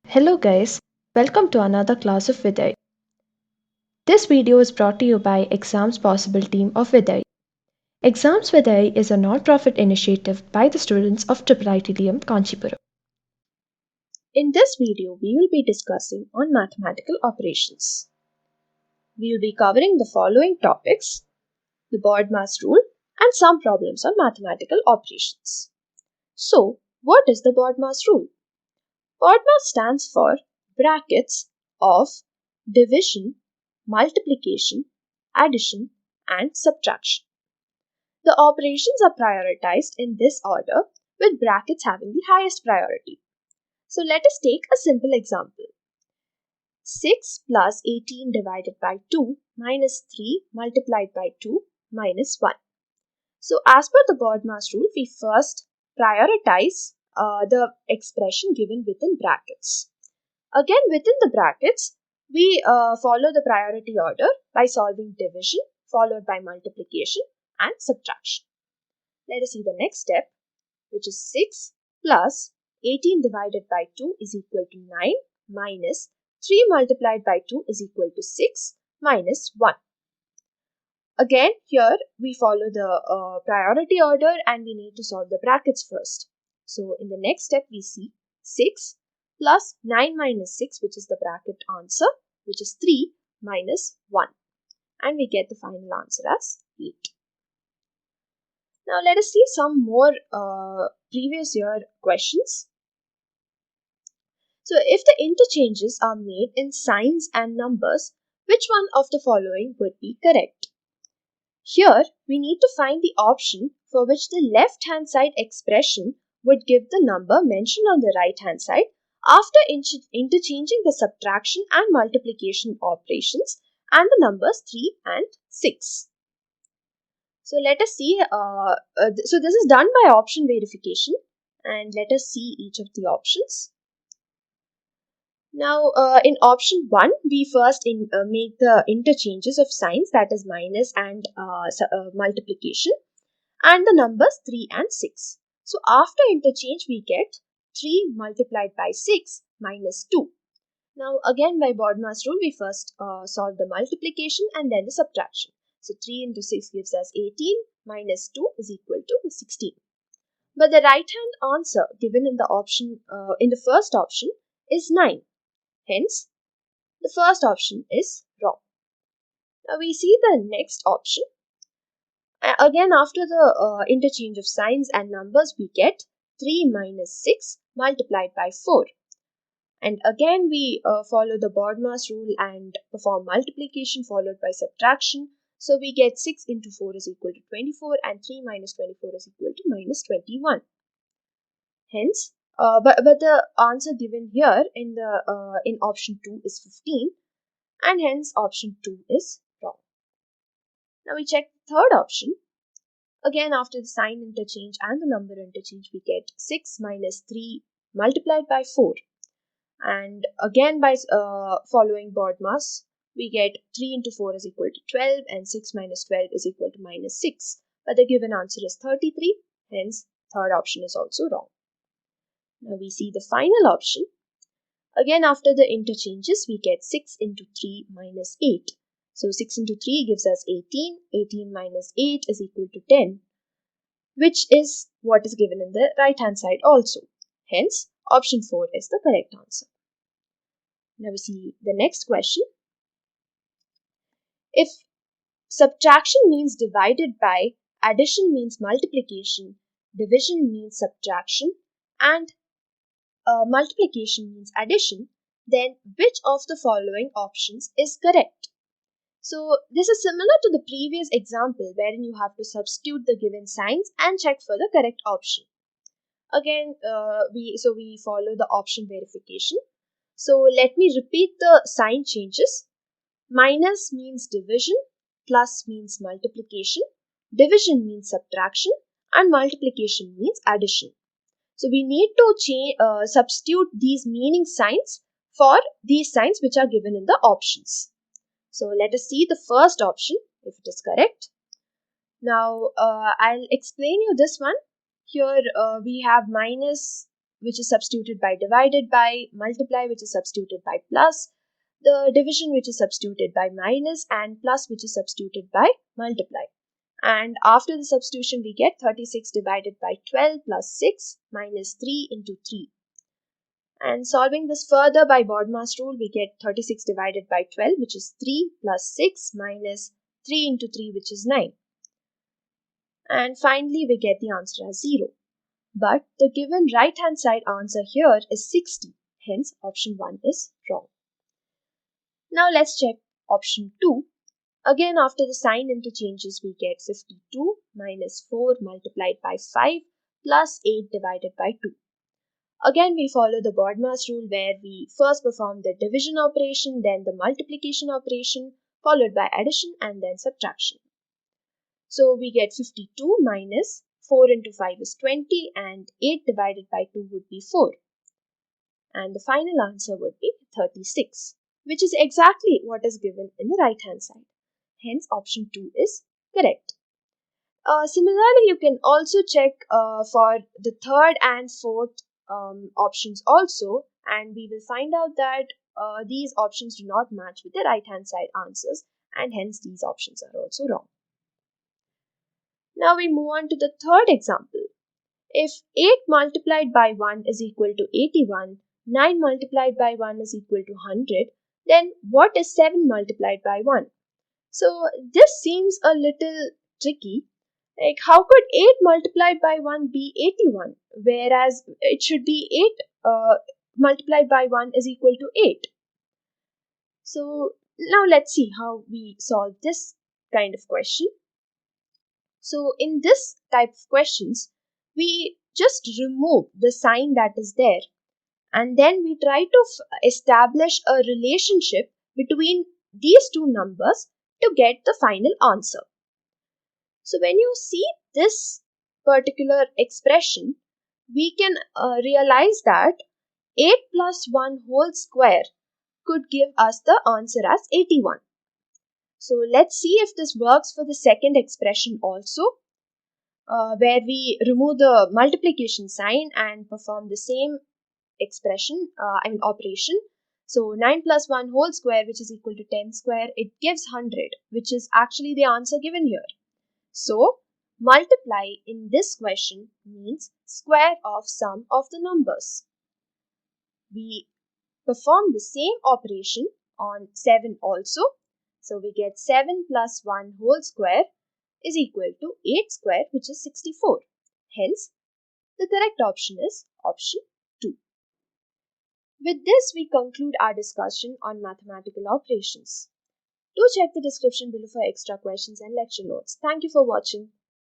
Hello guys, welcome to another class of Vidhai. This video is brought to you by Exams Possible team of Vidhai. Exams Vidhai is a non-profit initiative by the students of IIITDM Kancheepuram. In this video, we will be discussing on mathematical operations. We will be covering the following topics: the BODMAS rule and some problems on mathematical operations. So, what is the BODMAS rule? BODMAS stands for brackets of division, multiplication, addition, and subtraction. The operations are prioritized in this order, with brackets having the highest priority. So let us take a simple example. 6 plus 18 divided by 2 minus 3 multiplied by 2 minus 1. So as per the BODMAS rule, we first prioritize the expression given within brackets. Again, within the brackets, we follow the priority order by solving division, followed by multiplication and subtraction. Let us see the next step, which is 6 plus 18 divided by 2 is equal to 9 minus 3 multiplied by 2 is equal to 6 minus 1. Again, here we follow the priority order and we need to solve the brackets first. So in the next step, we see 6 plus 9 minus 6, which is the bracket answer, which is 3 minus 1. And we get the final answer as 8. Now let us see some more previous year questions. So if the interchanges are made in signs and numbers, which one of the following would be correct? Here, we need to find the option for which the left-hand side expression would give the number mentioned on the right-hand side after interchanging the subtraction and multiplication operations and the numbers 3 and 6. So let us see, so this is done by option verification, and let us see each of the options. Now, in option 1, we first make the interchanges of signs, that is minus and multiplication, and the numbers 3 and 6. So, after interchange, we get 3 multiplied by 6 minus 2. Now, again, by BODMAS rule, we first solve the multiplication and then the subtraction. So, 3 into 6 gives us 18 minus 2 is equal to 16. But the right-hand answer given in the option, in the first option is 9. Hence, the first option is wrong. Now we see the next option. Again, after the interchange of signs and numbers, we get 3 minus 6 multiplied by 4. And again, we follow the BODMAS rule and perform multiplication followed by subtraction. So we get 6 into 4 is equal to 24 and 3 minus 24 is equal to minus 21. Hence, but the answer given here in option 2 is 15, and hence option 2 is wrong. Now we check the third option. Again, after the sign interchange and the number interchange, we get 6 minus 3 multiplied by 4. And again, by following BODMAS, we get 3 into 4 is equal to 12 and 6 minus 12 is equal to minus 6. But the given answer is 33, hence third option is also wrong. Now we see the final option. Again, after the interchanges, we get 6 into 3 minus 8. So 6 into 3 gives us 18. 18 minus 8 is equal to 10, which is what is given in the right-hand side also. Hence, option 4 is the correct answer. Now we see the next question. If subtraction means divided by, addition means multiplication, division means subtraction, and multiplication means addition, then which of the following options is correct? So this is similar to the previous example wherein you have to substitute the given signs and check for the correct option. Again, we follow the option verification. So let me repeat the sign changes. Minus means division, plus means multiplication, division means subtraction, and multiplication means addition. So we need to substitute these meaning signs for these signs which are given in the options. So let us see the first option if it is correct. Now I'll explain you this one. Here we have minus which is substituted by divided by, multiply which is substituted by plus, the division which is substituted by minus, and plus which is substituted by multiply. And after the substitution, we get 36 divided by 12 plus 6 minus 3 into 3. And solving this further by BODMAS rule, we get 36 divided by 12, which is 3 plus 6 minus 3 into 3, which is 9. And finally, we get the answer as 0. But the given right-hand side answer here is 60. Hence, option 1 is wrong. Now let's check option 2. Again, after the sign interchanges, we get 52 minus 4 multiplied by 5 plus 8 divided by 2. Again, we follow the BODMAS rule where we first perform the division operation, then the multiplication operation, followed by addition and then subtraction. So we get 52 minus 4 into 5 is 20 and 8 divided by 2 would be 4. And the final answer would be 36, which is exactly what is given in the right hand side. Hence, option 2 is correct. Similarly, you can also check for the third and fourth options also, and we will find out that these options do not match with the right hand side answers, and hence these options are also wrong. Now we move on to the third example. If 8 multiplied by 1 is equal to 81, 9 multiplied by 1 is equal to 100, then what is 7 multiplied by 1? So this seems a little tricky. Like, how could 8 multiplied by 1 be 81, whereas it should be 8 multiplied by 1 is equal to 8? So now let's see how we solve this kind of question. So in this type of questions, we just remove the sign that is there, and then we try to establish a relationship between these two numbers to get the final answer. So when you see this particular expression, we can realize that 8 plus 1 whole square could give us the answer as 81. So let's see if this works for the second expression also, where we remove the multiplication sign and perform the same expression, operation. So 9 plus 1 whole square, which is equal to 10 square, it gives 100, which is actually the answer given here. So multiply in this question means square of sum of the numbers. We perform the same operation on 7 also. So we get 7 plus 1 whole square is equal to 8 square, which is 64. Hence, the correct option is option 2. With this, we conclude our discussion on mathematical operations. Do check the description below for extra questions and lecture notes. Thank you for watching.